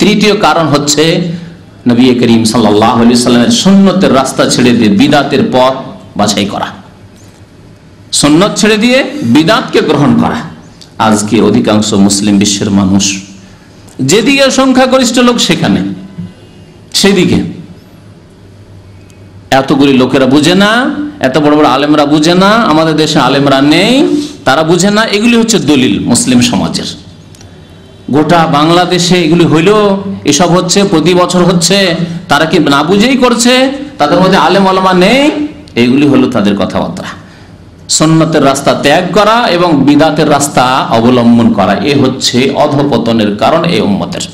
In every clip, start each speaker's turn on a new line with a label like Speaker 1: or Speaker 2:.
Speaker 1: তৃতীয় কারণ হচ্ছে নবী করিম সাল্লাল্লাহু আলাইহি ওয়াসাল্লামের সুন্নতের রাস্তা ছেড়ে দিয়ে বিদআতের পথ বাছাই করা, সুন্নত ছেড়ে দিয়ে বিদআতকে গ্রহণ করা। আজকে অধিকাংশ মুসলিম বিশ্বের মানুষ যেদিকে সংখ্যাগরিষ্ঠ লোক সেখানে, সেদিকে এতগুলি লোকেরা বুঝে না, এত বড় বড় আলেমরা বুঝে না, আমাদের দেশে আলেমরা নেই, তারা বুঝে না। এগুলি হচ্ছে দলিল মুসলিম সমাজের। গোটা বাংলাদেশে এগুলি হইল, এসব হচ্ছে, প্রতি বছর হচ্ছে। তারা কি না বুঝেই করছে? তাদের মধ্যে আলেম ওলামা নেই? এইগুলি হলো তাদের কথাবার্তা। সুন্নতের রাস্তা ত্যাগ করা এবং বিদআতের রাস্তা অবলম্বন করা, এ হচ্ছে অধপতনের কারণ এই উম্মতের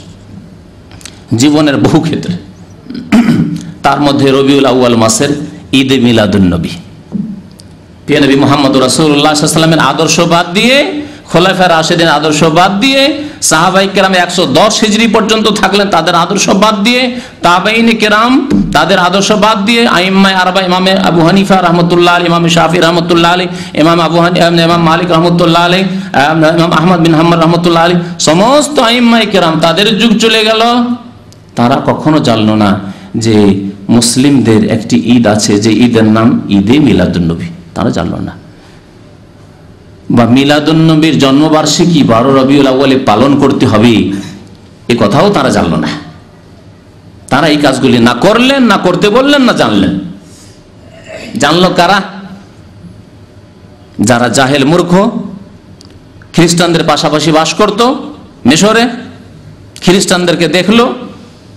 Speaker 1: জীবনের বহু ক্ষেত্রে। তার মধ্যে রবিউল আউয়াল মাসের ঈদে মিলাদুন নবী, প্রিয় নবী মুহাম্মদ রাসূলুল্লাহ সাল্লাল্লাহু আলাইহি ওয়াসাল্লামের আদর্শ বাদ দিয়ে, খোলাফায়ে রাশিদিন আদর্শ বাদ দিয়ে, সাহাবায়ে কেরাম 110 হিজরি পর্যন্ত থাকলেন তাদের আদর্শ বাদ দিয়ে, তাবেঈন কেরাম তাদের আদর্শ বাদ দিয়ে, আইম্মায়ে আরবা ইমামে আবু হানিফা রাহমাতুল্লাহ আলাইহি, ইমাম শাফিঈ রাহমাতুল্লাহ আলাইহি, ইমাম আবু হানিফা, ইমাম মালিক রাহমাতুল্লাহ আলাইহি, ইমাম আহমদ বিন হাম্বল রাহমাতুল্লাহ আলাইহি, সমস্ত আইম্মায়ে কেরাম তাদের যুগ চলে গেল। তারা কখনো জানলো না যে মুসলিমদের একটি ঈদ আছে, যে ঈদের নাম ঈদে মিলাদুন নবী। তারা জানলো না। বা মিলাদুন নবীর জন্মবার্ষিকী 12 রবিউল আউয়ালে পালন করতে হবে, এ কথাও তারা জানলো না। তারা এই কাজগুলি না করলেন, না করতে বললেন, না জানলেন। জানলো কারা? যারা জাহেল মূর্খ, খ্রিস্টানদের পাশাপাশি বাস করত মিশরে, খ্রিস্টানদেরকে দেখলো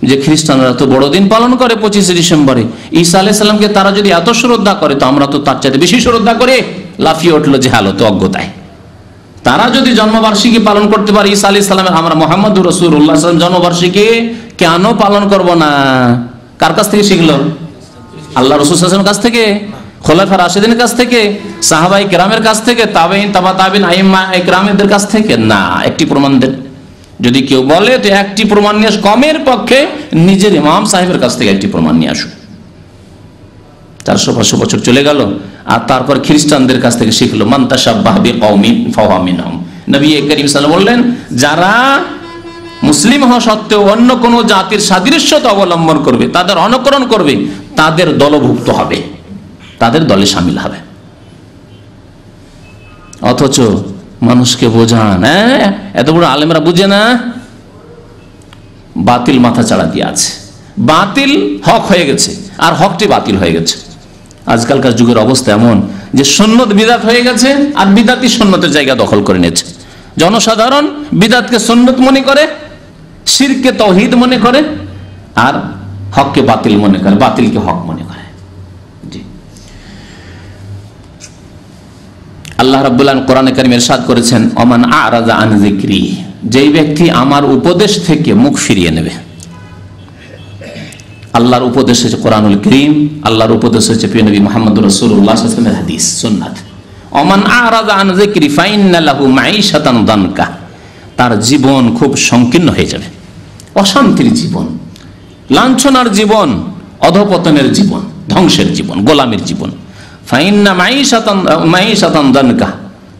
Speaker 1: যে খ্রিস্টানরা তো বড়দিন পালন করে 25শে ডিসেম্বরে, ঈসা আলাইহিস সালামকে তারা যদি এত শ্রদ্ধা করে, তো আমরা তো তার চাইতে বেশি শ্রদ্ধা করি। লাফিয়ে উঠলো জেহালত, অজ্ঞতায়। তারা যদি জন্মবার্ষিকী পালন করতে পারে ঈসা আলাইহিস সালামের, আমরা মুহাম্মদুর রাসূলুল্লাহ সাল্লাল্লাহু আলাইহি ওয়াসাল্লাম জন্মবার্ষিকী কেন পালন করব না? কার কাছ থেকে শিখলো? আল্লাহ রাসূল সাল্লাল্লাহু আলাইহি ওয়াসাল্লামের কাছ থেকে, খোলাফায়ে রাশিদিনের কাছ থেকে, সাহাবায়ে কেরামের কাছ থেকে, তাবেঈন, তাবা তাবেঈন, আইম্মা কেরামদের কাছ থেকে না। একটি প্রমাণ দেন। যদি কেউ বলে তো একটি প্রমাণ নিয়ে, কমের পক্ষে নিজের ইমাম সাহেবের কাছ থেকে একটি প্রমাণ নিয়ে আসুন। 400-500 বছর চলে গেল, আর তারপর খ্রিস্টানদের কাছ থেকে শিখলো, মান তাশাব্বাহা বিকওমিন ফাহুয়া মিনহুম। নবী করিম সাল্লাল্লাহু আলাইহি ওয়াসাল্লাম বললেন, যারা মুসলিম হওয়া সত্ত্বেও অন্য কোনো জাতির সাদৃশ্যতা অবলম্বন করবে, তাদের অনুকরণ করবে, তাদের দলভুক্ত হবে, তাদের দলে শামিল হবে। অথচ মানুষকে বোঝান, এত বড় আলেমরা বুঝে না, বাতিল মাথা চাড়া দিয়ে আছে। বাতিল হক হয়ে গেছে, আর হকটি বাতিল হয়ে গেছে। আজকালকার যুগের অবস্থা এমন যে সুন্নত বিদআত হয়ে গেছে, আর বিদআতই সুন্নতের জায়গা দখল করে নিয়েছে। জনসাধারণ বিদআতকে সুন্নত মনে করে, শিরকে তাওহীদ মনে করে, আর হককে বাতিল মনে করে, বাতিলকে হক মনে করে। আল্লাহ রাব্বুল আলামিন কোরআনে কারীমে ইরশাদ করেছেন, ওমান আ'রাযা আন যিকরি, যেই ব্যক্তি আমার উপদেশ থেকে মুখ ফিরিয়ে নেবে। আল্লাহর উপদেশ হচ্ছে কোরআনুল কারীম, আল্লাহর উপদেশ হচ্ছে প্রিয় নবী মুহাম্মদুর রাসূলুল্লাহ সাল্লাল্লাহু আলাইহি ওয়াসাল্লামের হাদিস, সুন্নাত। ওমান আ'রাযা আন যিকরি ফাইন্না লাহু মাঈশাতান দানকা, তার জীবন খুব সংকীর্ণ হয়ে যাবে, অশান্তির জীবন, লাঞ্ছনার জীবন, অধপতনের জীবন, ধ্বংসের জীবন, গোলামের জীবন। ফাইন্না মাঈশাতান দানকা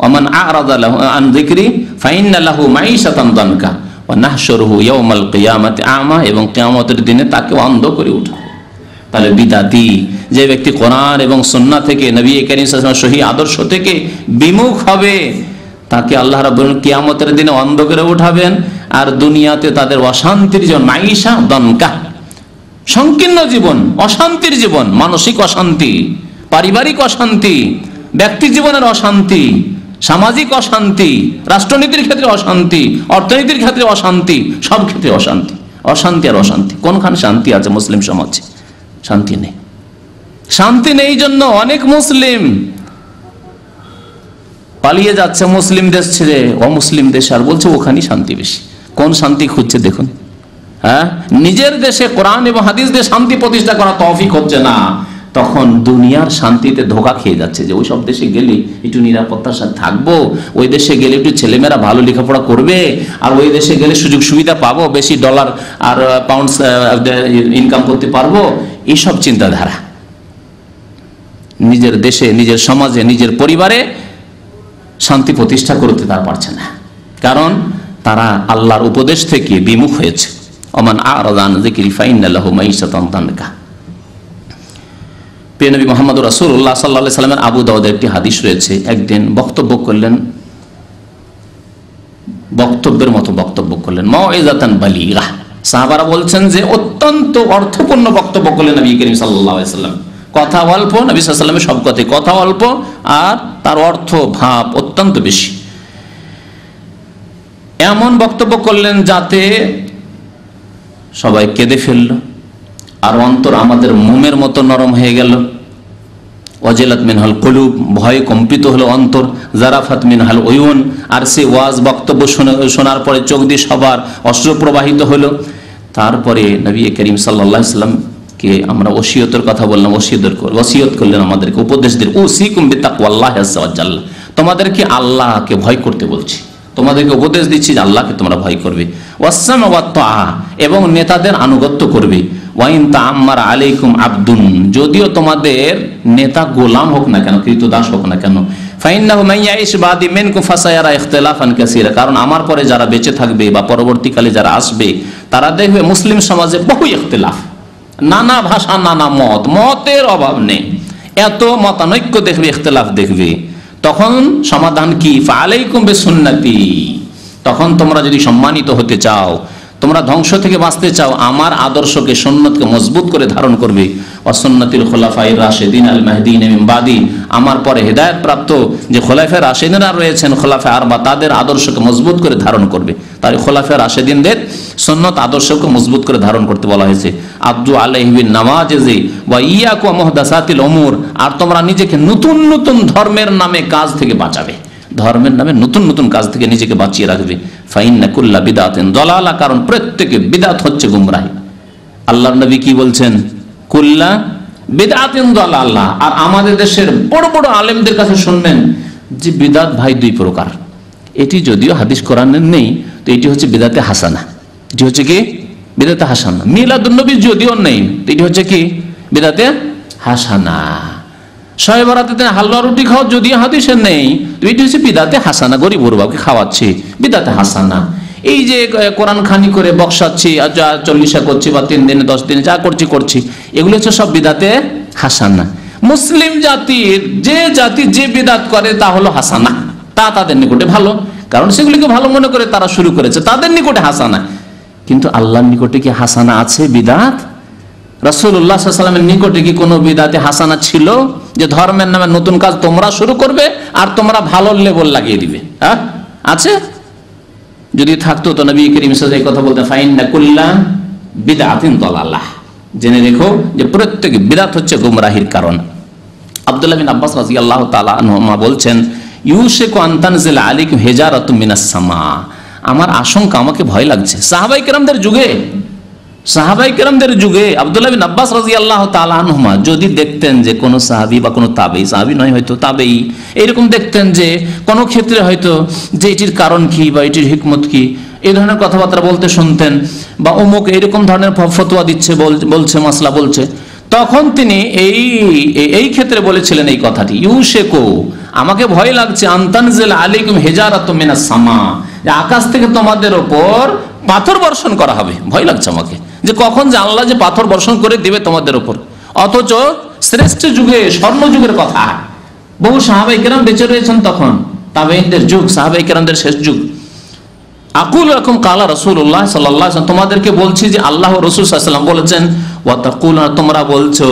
Speaker 1: ওমান আ'রাযা আন যিকরি ফাইন্না লাহু মাঈশাতান দানকা ওয়া নাহশুরুহু ইয়াওমাল কিয়ামাতি আ'মা, এবং কিয়ামতের দিনে তাকে অন্ধ করে উঠাবো। তাহলে বিদআতি যে ব্যক্তি কোরআন এবং সুন্নাহ থেকে, নবী করিম সাল্লাল্লাহু আলাইহি ওয়াসাল্লামের সহি আদর্শ থেকে বিমুখ হবে, তাকে আল্লাহ রাব্বুল আলামিন কিয়ামতের দিনে অন্ধ করে উঠাবেন। আর দুনিয়াতে তাদের অশান্তির জীবন, মাঈশা দানকা, সংকীর্ণ জীবন, অশান্তির জীবন, মানসিক অশান্তি, পারিবারিক অশান্তি, ব্যক্তি জীবনের অশান্তি, সামাজিক অশান্তি, রাষ্ট্রনীতির ক্ষেত্রে অশান্তি, অর্থনীতির ক্ষেত্রে অশান্তি, সব ক্ষেত্রে অশান্তি, অশান্তি আর অশান্তি। কোনখানে শান্তি আছে মুসলিম সমাজে? শান্তি নেই। শান্তি নেই জন্য অনেক মুসলিম পালিয়ে যাচ্ছে মুসলিম দেশ ছেড়ে অমুসলিম দেশে, আর বলছে ওখানেই শান্তি বেশি। কোন শান্তি খুঁজছে দেখুন। নিজের দেশে কোরআন এবং হাদিস দিয়ে শান্তি প্রতিষ্ঠা করা তৌফিক হচ্ছে না, তখন দুনিয়ার শান্তিতে ধোঁকা খেয়ে যাচ্ছে। যে ওই সব দেশে গেলে একটু নিরাপত্তার সাথে থাকবো, ওই দেশে গেলে একটু ছেলেমেয়েরা ভালো লেখাপড়া করবে, আর ওই দেশে গেলে সুযোগ সুবিধা পাবো, বেশি ডলার আর পাউন্ডস ইনকাম করতে পারবো, এইসব চিন্তাধারা। নিজের দেশে, নিজের সমাজে, নিজের পরিবারে শান্তি প্রতিষ্ঠা করতে তারা পারছে না, কারণ তারা আল্লাহর উপদেশ থেকে বিমুখ হয়েছে, ওমান আ'রাদা আন যিকরি ফাইন্না লাহু মাইশাতান দানকা। প্রিয় নবী মুহাম্মদ রাসূলুল্লাহ সাল্লাল্লাহু আলাইহি সাল্লামের আবু দাউদের একটি হাদিস রয়েছে, একদিন বক্তব্য করলেন, বক্তব্যের মতো বক্তব্য করলেন, মাউইজাতান বালিগা। সাহাবারা বলছেন যে অত্যন্ত অর্থপূর্ণ বক্তব্য করলেন নবী করিম সাল্লাল্লাহু আলাইহি সাল্লাম। কথা অল্প, নবী সাল্লাল্লাহু আলাইহি সাল্লামের সব কথাই কথা অল্প আর তার অর্থ ভাব অত্যন্ত বেশি। এমন বক্তব্য করলেন যাতে সবাই কেঁদে ফেলল, আর অন্তর আমাদের মোমের মতো নরম হয়ে গেল। ওয়াজিলাত মিনহাল কুলুব, ভয়ে কম্পিত হলো অন্তর। জারাফাত মিনহাল উয়ুন, আর সে ওয়াজ বক্তব্য শোনার পরে চোখ দিয়ে সবার অশ্রু প্রবাহিত হলো। তারপরে নবী করিম সাল্লাল্লাহু আলাইহি সাল্লামকে আমরা ওসিয়তের কথা বললাম, ওসিয়ত করলেন আমাদেরকে, উপদেশ দিলেন, উসিকুম বিতাকওয়াল্লাহি আযজা ওয়া জাল্লা, তোমাদেরকে আল্লাহকে ভয় করতে বলছি, তোমাদেরকে উপদেশ দিচ্ছি যে আল্লাহকে তোমরা ভয় করবে। ওয়াসসামা ওয়াত তাআ, এবং নেতাদের আনুগত্য করবে। ওয়াইন তাআম্মার আলাইকুম আবদুন, যদিও তোমাদের নেতা গোলাম হোক না কেন, কৃতদাস হোক না কেন, ফাইন্নাহু মান ইয়াইশ বাদি মিনকুম ফাসায়ারা ইখতিলাফান কাসীরা, কারণ আমার পরে যারা বেঁচে থাকবে বা পরবর্তীকালে যারা আসবে তারা দেখবে মুসলিম সমাজে বহু ইখতিলাফ, নানা ভাষা, নানা মত, মতের অভাব নেই, এত মতানৈক্য দেখবে, ইখতিলাফ দেখবে। তখন সমাধান কি? ফাআলাইকুম বিসুন্নতি, তখন তোমরা যদি সম্মানিত হতে চাও, তোমরা ধ্বংস থেকে বাঁচতে চাও, আমার আদর্শকে, সুন্নতকে মজবুত করে ধারণ করবে। ওয়াসুন্নাতিল খুলাফায়ে রাশিদিন আল মাহদিয়িন মিন বাদি, আমার পরে হেদায়েত প্রাপ্ত যে খুলাফায়ে রাশিদিনরা রয়েছেন, খুলাফায়ে আরবা, তাদের আদর্শকে মজবুত করে ধারণ করবে। তাই খুলাফায়ে রাশিদিনদের সুন্নত আদর্শকে মজবুত করে ধারণ করতে বলা হয়েছে। আব্দু আলাইহি বিন নাওয়াজিজি ওয়া ইয়াকু মুহদাসাতিল উমুর, আর তোমরা নিজেকে নতুন নতুন ধর্মের নামে কাজ থেকে বাঁচাবে, ধর্মের নামে নতুন নতুন কাজ থেকে নিজেকে বাঁচিয়ে রাখবে। ফাইন্না কুল্লা বিদআতিন দালালা, কারণ প্রত্যেকে বিদআত হচ্ছে গুমরাহি। আল্লাহর নবী কি বলছেন? কুল্লা বিদআতিন দালালা। আর আমাদের দেশের বড় বড় আলেমদের কাছে শুনবেন যে বিদআত ভাই দুই প্রকার, এটি যদিও হাদিস কোরআনের নেই, তো এটি হচ্ছে বিদআতে হাসানা, এটি হচ্ছে কি বিদআতে হাসানা। মিলাদুন নবী যদিও নেই, তো এটি হচ্ছে কি বিদআতে হাসানা। শবে বরাতে হালুয়া রুটি খাও যদিও হাদিসে নেই, তো এটি হচ্ছে বিদআতে হাসানা, গরিব গরুবাকে খাওয়াচ্ছি, বিদআতে হাসানা। এই যে কোরআন খানি করে বক্সাচ্ছি, যা 40 করছি বা 3 দিনে 10 দিনে যা করছি, এগুলো হচ্ছে সব বিদআতে হাসানা। মুসলিম জাতির যে জাতি যে বিদআত করে তা হলো হাসানা, তা তাদের নিকটে ভালো, কারণ সেগুলিকে ভালো মনে করে তারা শুরু করেছে, তাদের নিকটে হাসানা। কিন্তু আল্লাহর নিকটে কি হাসানা আছে বিদআত? রাসূলুল্লাহ সাল্লাল্লাহু আলাইহি ওয়াসাল্লামের নিকটে কি কোনো বিদআতে হাসানা ছিল যে ধর্মের নামে নতুন কাজ তোমরা শুরু করবে আর তোমরা ভালো লেবেল লাগিয়ে দিবে? হ্যাঁ, আছে? যদি থাকতো তো নবী করিম সাল্লাল্লাহু আলাইহি ওয়াসাল্লাম এই কথা বলতেন, ফাইন্না কুল্লা বিদআতিন দালালাহ, জেনে রেখো যে প্রত্যেক বিদআত হচ্ছে গুমরাহির কারণ। আব্দুল্লাহ বিন আব্বাস রাদিয়াল্লাহু তাআলা আনহুমা বলছেন, ইউশিকু আন তানজিলা আলাইকুম হিজারাতুম মিনাস সামা, আমার আশঙ্কা, আমাকে ভয় লাগছে। সাহাবায়ে কেরামদের যুগে আব্দুল্লাহ বিন আব্বাস রাদিয়াল্লাহু তাআলা আনহুমা যদি দেখতেন যে কোন সাহাবী বা কোন তাবেঈ, সাহাবী নয় হয়তো তাবেঈ, এরকম দেখতেন যে কোন ক্ষেত্রে হয়তো যে এটির কারণ কি বা এটির হিকমত কি, এই ধরনের কথাবার্তা বলতে শুনতেন, বা অমুক এরকম ধরনের ফতোয়া দিচ্ছে, বলছে মাসলা বলছে, তখন তিনি এই ক্ষেত্রে বলেছিলেন এই কথাটি, ইউশিকু, আমাকে ভয় লাগছে, আন তানজিলা আলাইকুম হিজারাতুম মিনাস সামা, যে আকাশ থেকে তোমাদের উপর পাথর বর্ষণ করা হবে। ভয় লাগছে আমাকে যে কখন যে আল্লাহ যে পাথর বর্ষণ করে দিবে তোমাদের উপর। অথচ শ্রেষ্ঠ যুগে, স্বর্ণ যুগের কথা, বহু সাহাবায়ে কেরাম বেঁচে রয়েছেন তখন, তাবেঈনদের যুগ, সাহাবায়ে কেরামদের শেষ যুগ। আকুল রকম কালা রাসূলুল্লাহ সাল্লাল্লাহু আলাইহি ওয়াসাল্লাম, তোমাদেরকে বলছি যে আল্লাহ ও রাসূল সাল্লাল্লাহু আলাইহি ওয়াসাল্লাম বলেছেন, ওয়া তাকুলুনা, তোমরা বলছো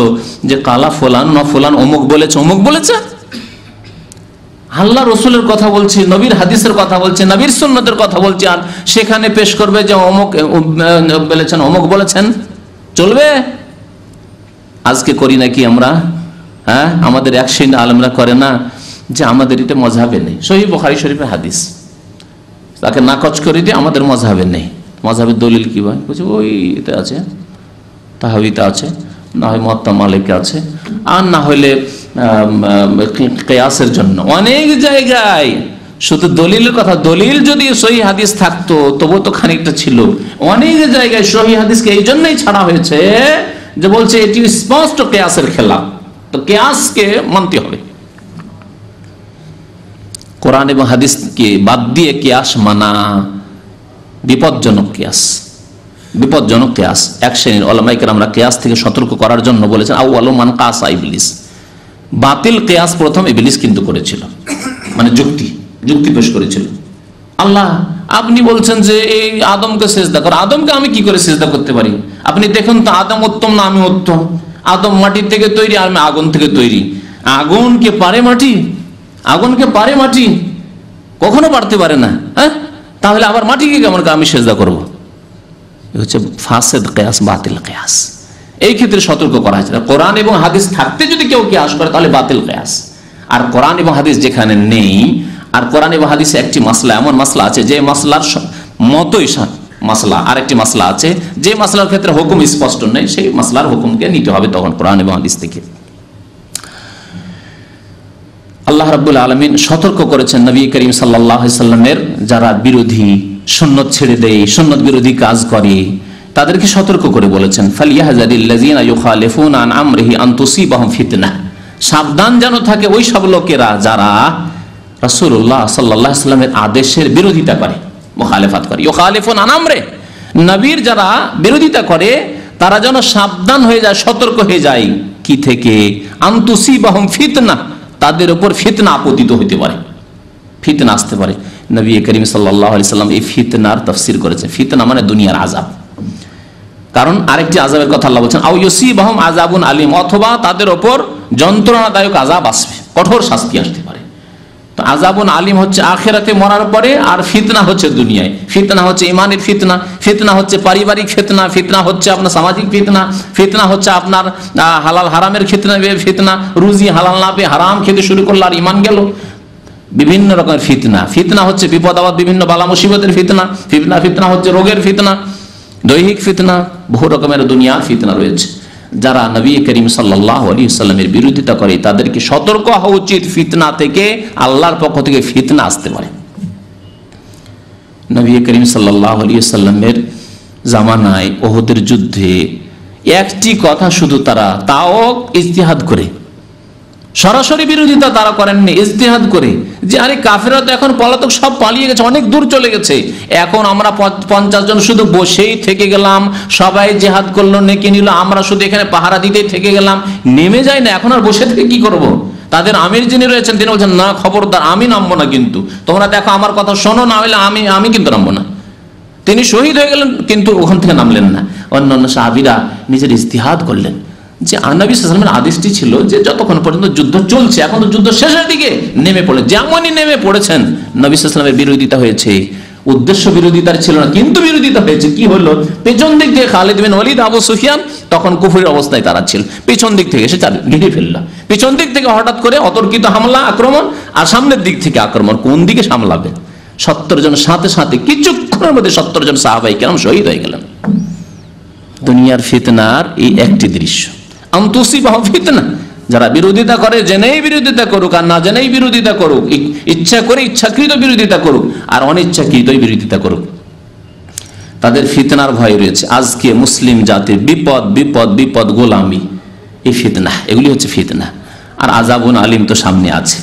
Speaker 1: যে কালা ফুলান না ফুলান অমুক বলেছে। আল্লাহ রসুলের কথা বলছি, নবীর হাদিসের কথা বলছি, নবীর সুন্নতের কথা বলছি, আর সেখানে পেশ করবে যে অমুক বলেছেন, অমুক বলেছেন, চলবে? আজকে করি নাকি আমরা? হ্যাঁ, আমাদের এক শ্রেণী আলেমরা করে না যে আমাদের এটা মজহাবে নেই, সহিহ বুখারী শরীফের হাদিস, তাকে নাকচ করে দিয়ে আমাদের মজহাবে নেই। মজহাবের দলিল কি ভাই? বলছে ওই এটা আছে, তাহাবিতে আছে, না হয় মুয়াত্তা মালিকে আছে, আর না হইলে কিয়াসের জন্য অনেক জায়গায় শুধু দলিলের কথা। দলিল যদি সহিহ হাদিস থাকতো তবু তো খানিকটা ছিল। অনেক জায়গায় সহিহ হাদিসকে এই জন্যই ছাড়া হয়েছে যে বলছে এটি স্পষ্ট কিয়াসের খেলাফ, তো কিয়াসকে মানতে হবে। কোরআন এবং হাদিসকে বাদ দিয়ে কিয়াস মানা বিপজ্জনক কিয়াস। বিপজ্জনক কিয়াস। এক শ্রেণীর উলামায়ে কেরামরা কিয়াস থেকে সতর্ক করার জন্য বলেছেন আউয়ালু মান কাসা ইবলিস, বাতিল কিয়াস প্রথম ইবলিস কিন্তু করেছিল, মানে যুক্তি পেশ করেছিল। আল্লাহ আপনি বলছেন যে এই আদমকে সিজদা করো, আদমকে আমি কি করে সিজদা করতে পারি? আপনি দেখুন তো আদম উত্তম না আমি উত্তম? আদম মাটির থেকে তৈরি আর আমি আগুন থেকে তৈরি। আগুনকে পারে মাটি? আগুনকে পারে মাটি? কখনো পারতে পারে না। হ্যাঁ, তাহলে আবার মাটিকে কেমন আমি সিজদা করব? হচ্ছে ফাসেদ কিয়াস, বাতিল কিয়াস। এই ক্ষেত্রে সতর্ক করা হয়েছে। কোরআন এবং হাদিস থাকতে যদি কেউ কিয়াস করে তাহলে বাতিল কিয়াস। আর কোরআন এবং হাদিস যেখানে নেই, আর কোরআন এবং হাদিসে একটি মাসলা, এমন মাসলা আছে যে মাসলার মতোই মাসলা আরেকটি মাসলা আছে যে মাসলার ক্ষেত্রে হুকুম স্পষ্ট নেই, সেই মাসলার হুকুমকে নিতে হবে তখন কোরআন এবং হাদিস থেকে। আল্লাহ রাব্বুল আলামিন সতর্ক করেছেন নবী করিম সাল্লাল্লাহু আলাইহি সাল্লামের যারা বিরোধী, সুন্নত ছেড়ে দেয়, সুন্নত বিরোধী কাজ করে, তাদেরকে সতর্ক করে বলেছেন ফালিয়াহযারিল্লাযিনা ইউখালিফুনা আন আমরিহি আন তুসিবাহুম ফিতনাহ, সাবধান যেন থাকে ওই সব লোকেরা যারা রাসূলুল্লাহ সাল্লাল্লাহু আলাইহি সাল্লামের আদেশের বিরোধিতা করে, মুখালেফাত করে। ইউখালিফুন আন আমরে, নবীর যারা বিরোধিতা করে তারা যেন সাবধান হয়ে যায়, সতর্ক হয়ে যায়। কি থেকে? আন তুসিবাহুম ফিতনাহ, তাদের উপর ফিতনা আপতিত হতে পারে, ফিতনা আসতে পারে। নবী করিম সাল্লাল্লাহু আলাইহি সাল্লাম এই ফিতনার তাফসীর করেছেন। ফিতনা মানে দুনিয়ার আযাব। কারণ আরেকটি আযাবের কথা আল্লাহ বলেছেন আও ইউসিবাহুম আযাবুন আলীম, অথবা তাদের উপর যন্ত্রণাদায়ক আযাব আসবে, কঠোর শাস্তি আসতে পারে। তো আযাবুন আলীম হচ্ছে আখিরাতে মরার পরে, আর ফিতনা হচ্ছে দুনিয়ায়। ফিতনা হচ্ছে ইমানের ফিতনা, ফিতনা হচ্ছে পারিবারিক ফিতনা, ফিতনা হচ্ছে আপনার সামাজিক ফিতনা, ফিতনা হচ্ছে আপনার হালাল হারামের ফিতনা, রুজি হালাল না পেয়ে হারাম খেতে শুরু করলো আর ইমান গেল। বিভিন্ন রকমের ফিতনা। ফিতনা হচ্ছে বিপদ আপদ, বিভিন্ন বালা মুসিবতের ফিতনা। ফিতনা হচ্ছে রোগের ফিতনা, দৈহিক ফিতনা, বহু রকমের দুনিয়ার ফিতনা রয়েছে। যারা নবী করিম সাল্লাল্লাহু আলাইহি ওয়াসাল্লামের বিরোধিতা করে তাদেরকে সতর্ক হওয়া উচিত, ফিতনা থেকে, আল্লাহর পক্ষ থেকে ফিতনা আসতে পারে। নবী করিম সাল্লাল্লাহু আলাইহি ওয়াসাল্লামের জামানায় উহুদের যুদ্ধে একটি কথা শুধু তারা, তাও ইজতিহাদ করে, সরাসরি বিরোধিতা তারা করেননি, ইজতিহাদ করে, যে আরে কাফেররা তো এখন পলাতক, সব পালিয়ে গেছে, অনেক দূর চলে গেছে, এখন আমরা 50 জন শুধু বসেই থেকে গেলাম, সবাই জিহাদ করলো, নেকি নিল, আমরা শুধু এখানে পাহারা দিতেই থেকে গেলাম, নেমে যাই না, এখন আর বসে থেকে কি করব? তাদের আমির যিনি রয়েছেন তিনি বলছেন না, খবরদার আমি নামবো না, কিন্তু তোমরা দেখো আমার কথা শোনো, না হলে আমি কিন্তু নামবো না। তিনি শহীদ হয়ে গেলেন কিন্তু ওখান থেকে নামলেন না। অন্যান্য সাহাবীরা নিজের ইজতিহাদ করলেন যে নবী সাল্লাল্লাহু আলাইহি ওয়াসাল্লামের আদেশটি ছিল যে যতক্ষণ পর্যন্ত যুদ্ধ চলছে, এখন তো যুদ্ধ শেষের দিকে, নেমে পড়ে, যেমনই নেমে পড়েছেন নবী সাল্লাল্লাহু আলাইহি ওয়াসাল্লামের বিরোধিতা হয়েছে। উদ্দেশ্য বিরোধিতার ছিল না, কিন্তু বিরোধিতা হয়েছে। কি হলো? পেছন দিক থেকে খালিদ বিন ওয়ালিদ, আবু সুফিয়ান তখন কুফরীর অবস্থায় তারা ছিল, পেছন দিক থেকে এসে ঘিরে ফেলল। পেছন দিক থেকে হঠাৎ করে অতর্কিত হামলা, আক্রমণ, আর সামনের দিক থেকে আক্রমণ, কোন দিকে সামলাবে? 70 জন সাথে সাথে কিছুক্ষণের মধ্যে 70 জন সাহাবায়ে কেরাম শহীদ হয়ে গেলেন। দুনিয়ার ফিতনার এই একটি দৃশ্য। আনতুসিবাহুম ফিতনা, যারা বিরোধিতা করে, জেনেই বিরোধিতা করুক আর না জেনেই বিরোধিতা করুক, ইচ্ছা করে ইচ্ছাকৃত বিরোধিতা করুক আর অনিচ্ছাকৃতই বিরোধিতা করুক, তাদের ফিতনার ভয় রয়েছে। আজকে মুসলিম জাতির বিপদ বিপদ বিপদ, গোলামি, এই ফিতনা, এগুলি হচ্ছে ফিতনা। আর আযাবুন আলিম তো সামনে আছে।